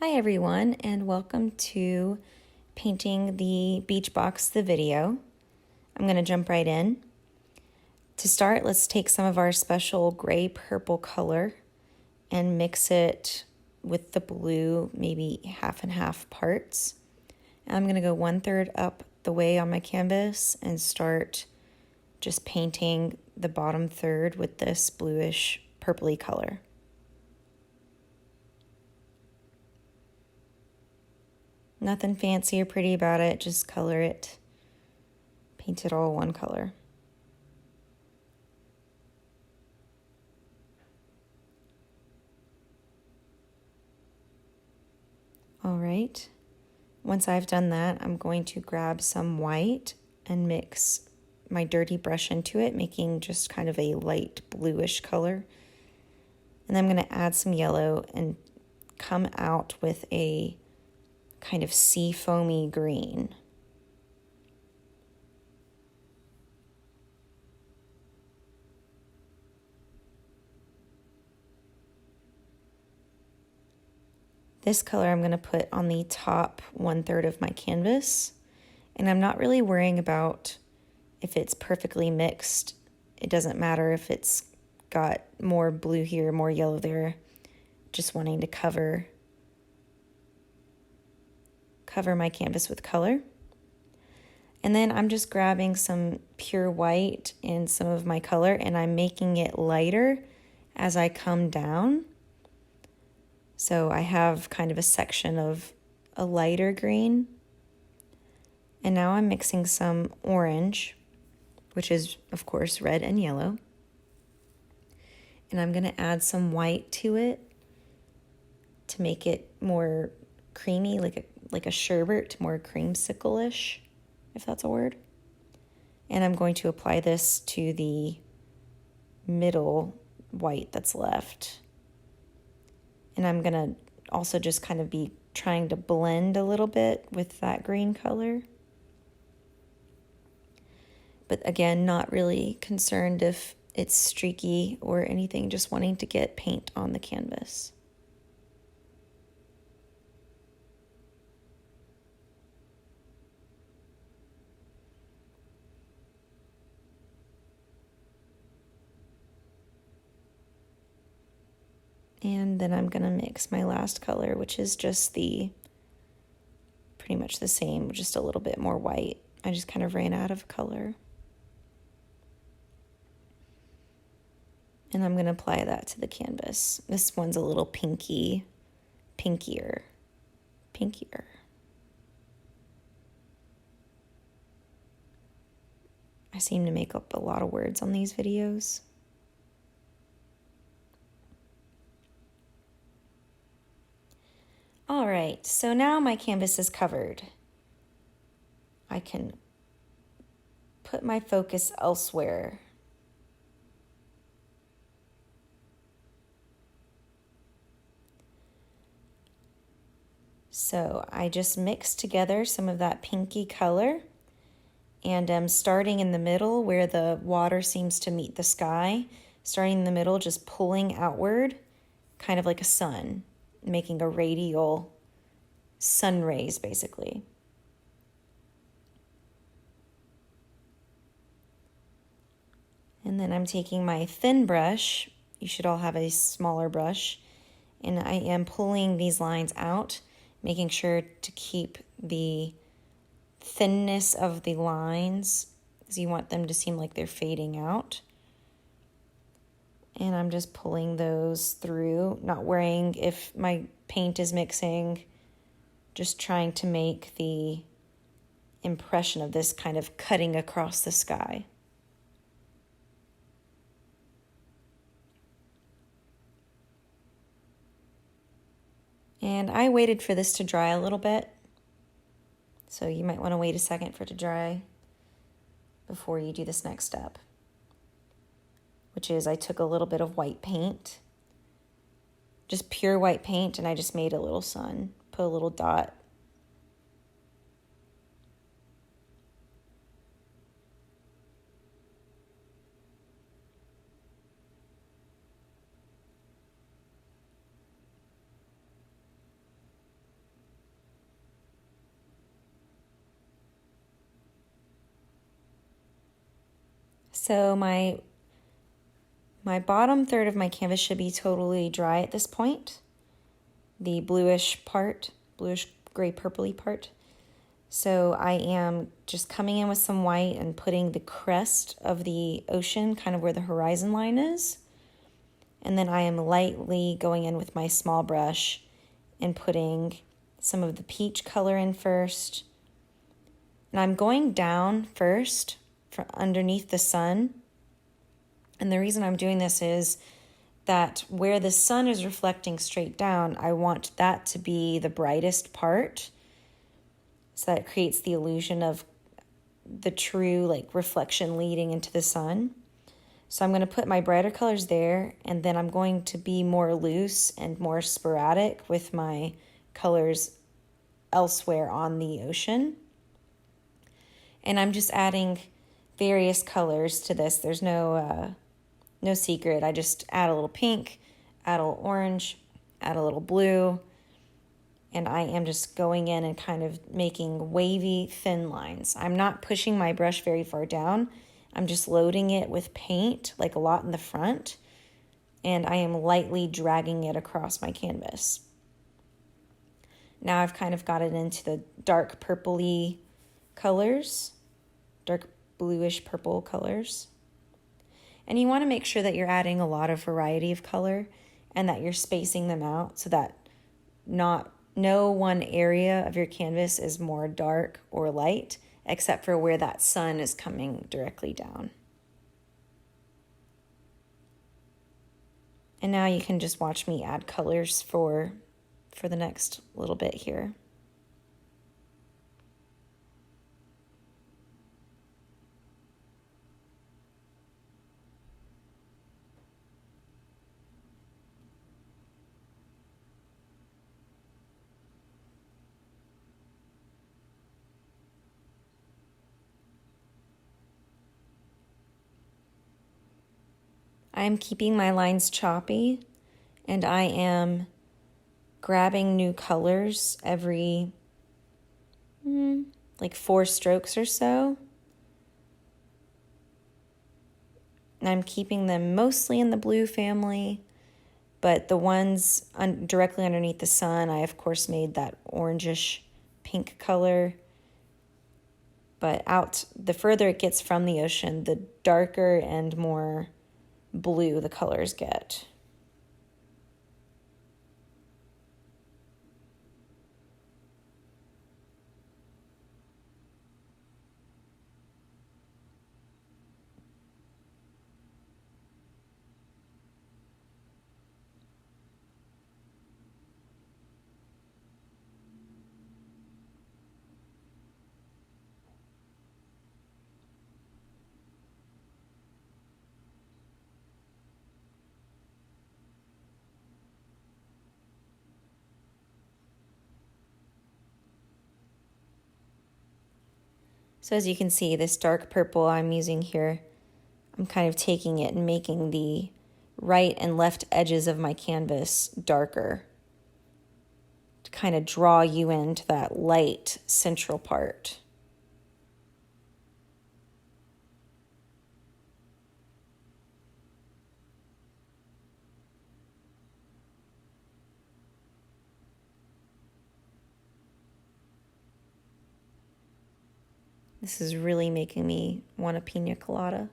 Hi everyone, and welcome to Painting the Beach Box, the video. I'm going to jump right in. To start, let's take some of our special gray-purple color and mix it with the blue, maybe half and half parts. And I'm going to go 1/3 up the way on my canvas and start just painting the bottom third with this bluish purpley color. Nothing fancy or pretty about it, just color it, paint it all one color. All right, once I've done that, I'm going to grab some white and mix my dirty brush into it, making just kind of a light bluish color. And then I'm going to add some yellow and come out with a kind of sea foamy green. This color I'm going to put on the top 1/3 of my canvas, and I'm not really worrying about if it's perfectly mixed. It doesn't matter if it's got more blue here, more yellow there, just wanting to cover my canvas with color. And then I'm just grabbing some pure white and some of my color, and I'm making it lighter as I come down. So I have kind of a section of a lighter green. And now I'm mixing some orange, which is, of course, red and yellow. And I'm going to add some white to it to make it more creamy, like a sherbet, more creamsicle-ish, if that's a word. And I'm going to apply this to the middle white that's left. And I'm going to also just kind of be trying to blend a little bit with that green color. But again, not really concerned if it's streaky or anything, just wanting to get paint on the canvas. And then I'm going to mix my last color, which is just pretty much the same, just a little bit more white. I just kind of ran out of color. And I'm going to apply that to the canvas. This one's a little pinkier. I seem to make up a lot of words on these videos. All right, so now my canvas is covered. I can put my focus elsewhere. So I just mixed together some of that pinky color, and I'm starting in the middle where the water seems to meet the sky, starting in the middle, just pulling outward, kind of like a sun, making a radial sun rays, basically. And then I'm taking my thin brush, you should all have a smaller brush, and I am pulling these lines out, making sure to keep the thinness of the lines, because you want them to seem like they're fading out. And I'm just pulling those through, not worrying if my paint is mixing, just trying to make the impression of this kind of cutting across the sky. And I waited for this to dry a little bit, so you might want to wait a second for it to dry before you do this next step, which is I took a little bit of white paint, just pure white paint, and I just made a little sun, put a little dot. So my bottom third of my canvas should be totally dry at this point. The bluish part, bluish gray purpley part. So I am just coming in with some white and putting the crest of the ocean kind of where the horizon line is. And then I am lightly going in with my small brush and putting some of the peach color in first. And I'm going down first from underneath the sun. And the reason I'm doing this is that where the sun is reflecting straight down, I want that to be the brightest part, so that it creates the illusion of the true like reflection leading into the sun. So I'm going to put my brighter colors there, and then I'm going to be more loose and more sporadic with my colors elsewhere on the ocean. And I'm just adding various colors to this. There's no secret. I just add a little pink, add a little orange, add a little blue, and I am just going in and kind of making wavy, thin lines. I'm not pushing my brush very far down. I'm just loading it with paint, like a lot in the front, and I am lightly dragging it across my canvas. Now I've kind of got it into the dark purpley colors, dark bluish purple colors. And you want to make sure that you're adding a lot of variety of color and that you're spacing them out so that no one area of your canvas is more dark or light, except for where that sun is coming directly down. And now you can just watch me add colors for the next little bit here. I am keeping my lines choppy, and I am grabbing new colors every like 4 strokes or so. And I'm keeping them mostly in the blue family, but the ones directly underneath the sun, I of course made that orangish pink color. But out, the further it gets from the ocean, the darker and more blue the colors get. So as you can see, this dark purple I'm using here, I'm kind of taking it and making the right and left edges of my canvas darker to kind of draw you into that light central part. This is really making me want a pina colada.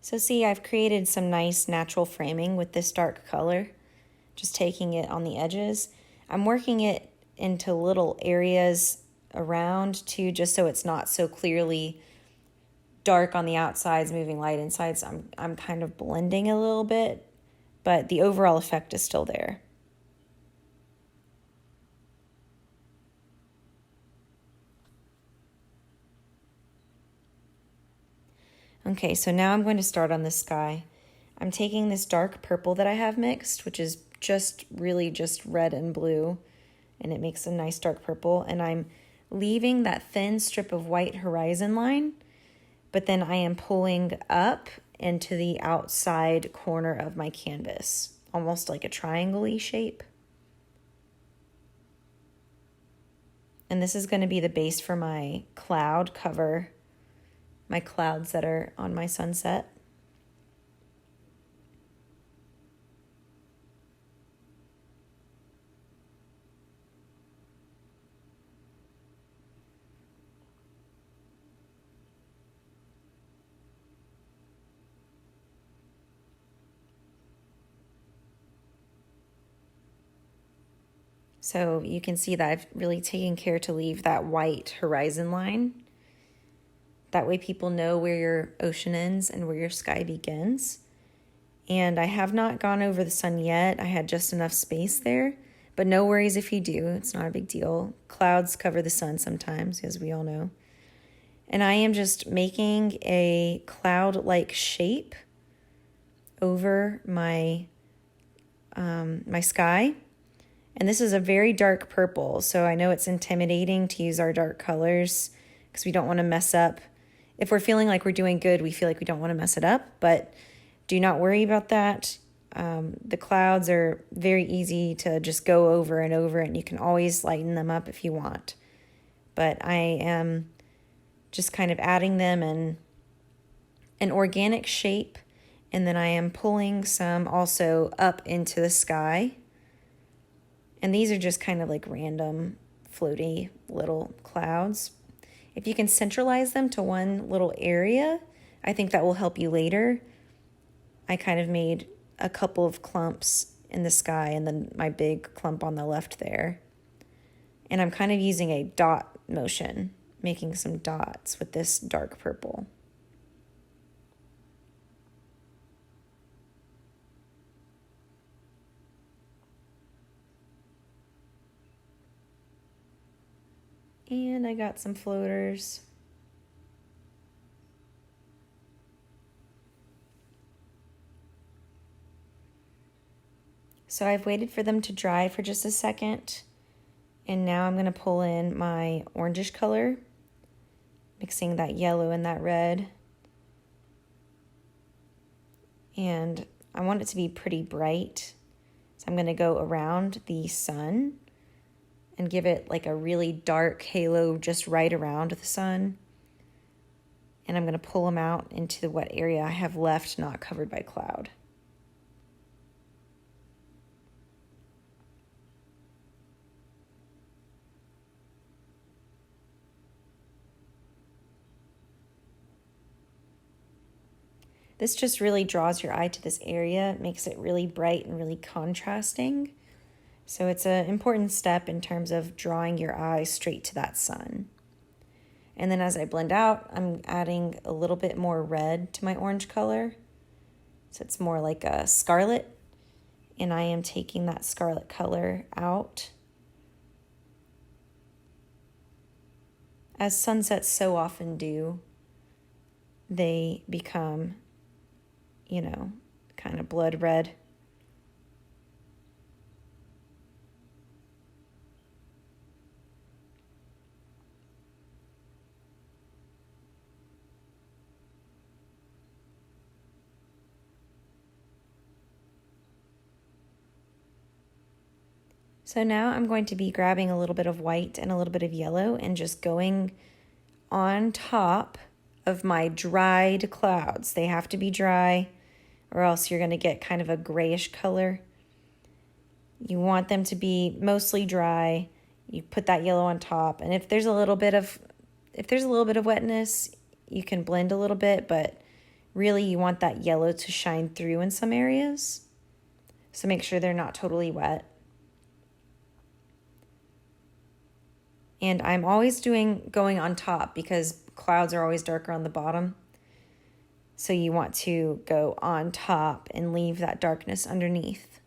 So see, I've created some nice natural framing with this dark color. Just taking it on the edges. I'm working it into little areas around too, just so it's not so clearly dark on the outsides, moving light inside. So I'm kind of blending a little bit, but the overall effect is still there. Okay, so now I'm going to start on the sky. I'm taking this dark purple that I have mixed, which is just red and blue, and it makes a nice dark purple. And I'm leaving that thin strip of white horizon line, but then I am pulling up into the outside corner of my canvas, almost like a triangle-y shape. And this is going to be the base for my cloud cover, my clouds that are on my sunset. So you can see that I've really taken care to leave that white horizon line. That way people know where your ocean ends and where your sky begins. And I have not gone over the sun yet. I had just enough space there, but no worries if you do. It's not a big deal. Clouds cover the sun sometimes, as we all know. And I am just making a cloud-like shape over my my sky. And this is a very dark purple, so I know it's intimidating to use our dark colors because we don't want to mess up. If we're feeling like we're doing good, we feel like we don't want to mess it up, but do not worry about that. The clouds are very easy to just go over and over, and you can always lighten them up if you want. But I am just kind of adding them in an organic shape, and then I am pulling some also up into the sky. And these are just kind of like random floaty little clouds. If you can centralize them to one little area, I think that will help you later. I kind of made a couple of clumps in the sky and then my big clump on the left there. And I'm kind of using a dot motion, making some dots with this dark purple. And I got some floaters. So I've waited for them to dry for just a second. And now I'm going to pull in my orangish color, mixing that yellow and that red. And I want it to be pretty bright. So I'm going to go around the sun and give it like a really dark halo just right around the sun. And I'm going to pull them out into what area I have left not covered by cloud. This just really draws your eye to this area. It makes it really bright and really contrasting. So it's an important step in terms of drawing your eye straight to that sun. And then as I blend out, I'm adding a little bit more red to my orange color. So it's more like a scarlet. And I am taking that scarlet color out. As sunsets so often do, they become, kind of blood red. So now I'm going to be grabbing a little bit of white and a little bit of yellow and just going on top of my dried clouds. They have to be dry or else you're going to get kind of a grayish color. You want them to be mostly dry. You put that yellow on top, and if there's a little bit of wetness, you can blend a little bit, but really you want that yellow to shine through in some areas. So make sure they're not totally wet. And I'm always going on top because clouds are always darker on the bottom. So you want to go on top and leave that darkness underneath.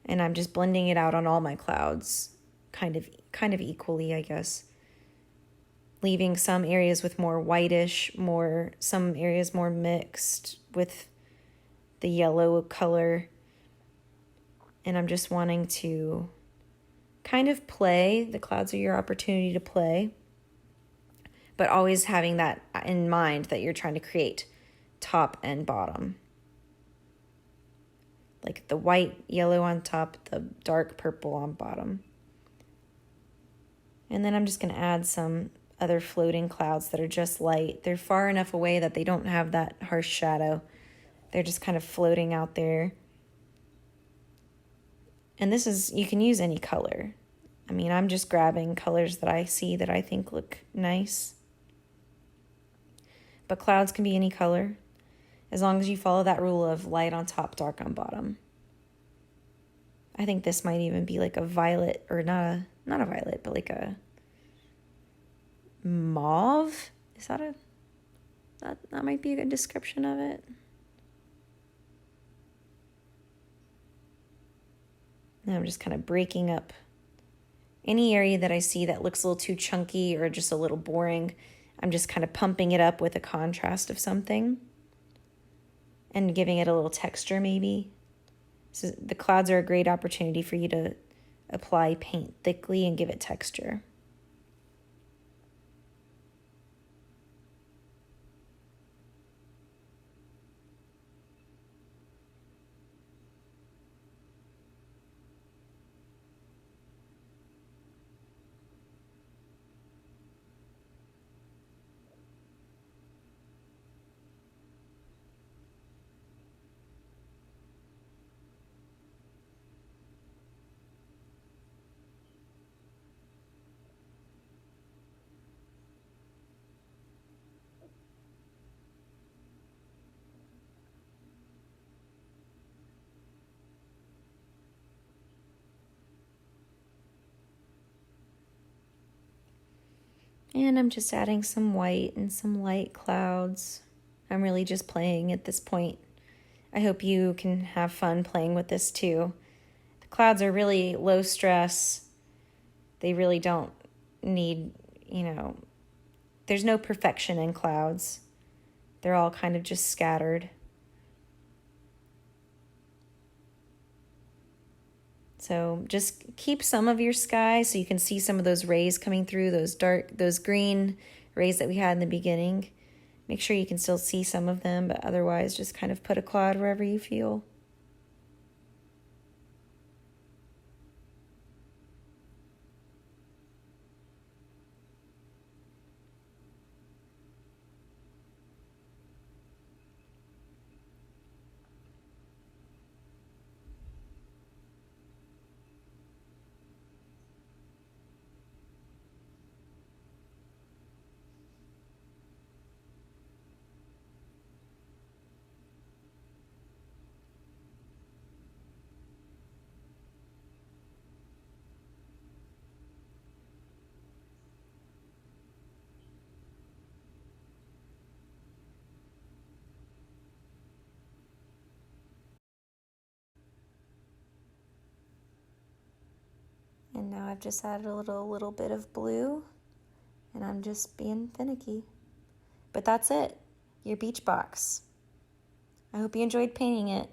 And I'm just blending it out on all my clouds, kind of equally, I guess. Leaving some areas with more whitish, some areas more mixed with the yellow color. And I'm just wanting to kind of play. The clouds are your opportunity to play, but always having that in mind that you're trying to create top and bottom. Like the white, yellow on top, the dark purple on bottom. And then I'm just going to add some other floating clouds that are just light. They're far enough away that they don't have that harsh shadow. They're just kind of floating out there. And this is, you can use any color. I mean, I'm just grabbing colors that I see that I think look nice. But clouds can be any color, as long as you follow that rule of light on top, dark on bottom. I think this might even be like a violet, or not a violet, but like a mauve. Is that that might be a good description of it. And I'm just kind of breaking up any area that I see that looks a little too chunky or just a little boring. I'm just kind of pumping it up with a contrast of something and giving it a little texture maybe. So the clouds are a great opportunity for you to apply paint thickly and give it texture. And I'm just adding some white and some light clouds. I'm really just playing at this point. I hope you can have fun playing with this too. The clouds are really low stress. They really don't need, there's no perfection in clouds. They're all kind of just scattered. So just keep some of your sky so you can see some of those rays coming through, those green rays that we had in the beginning. Make sure you can still see some of them, but otherwise just kind of put a cloud wherever you feel. And now I've just added a little bit of blue, and I'm just being finicky. But that's it, your beach box. I hope you enjoyed painting it.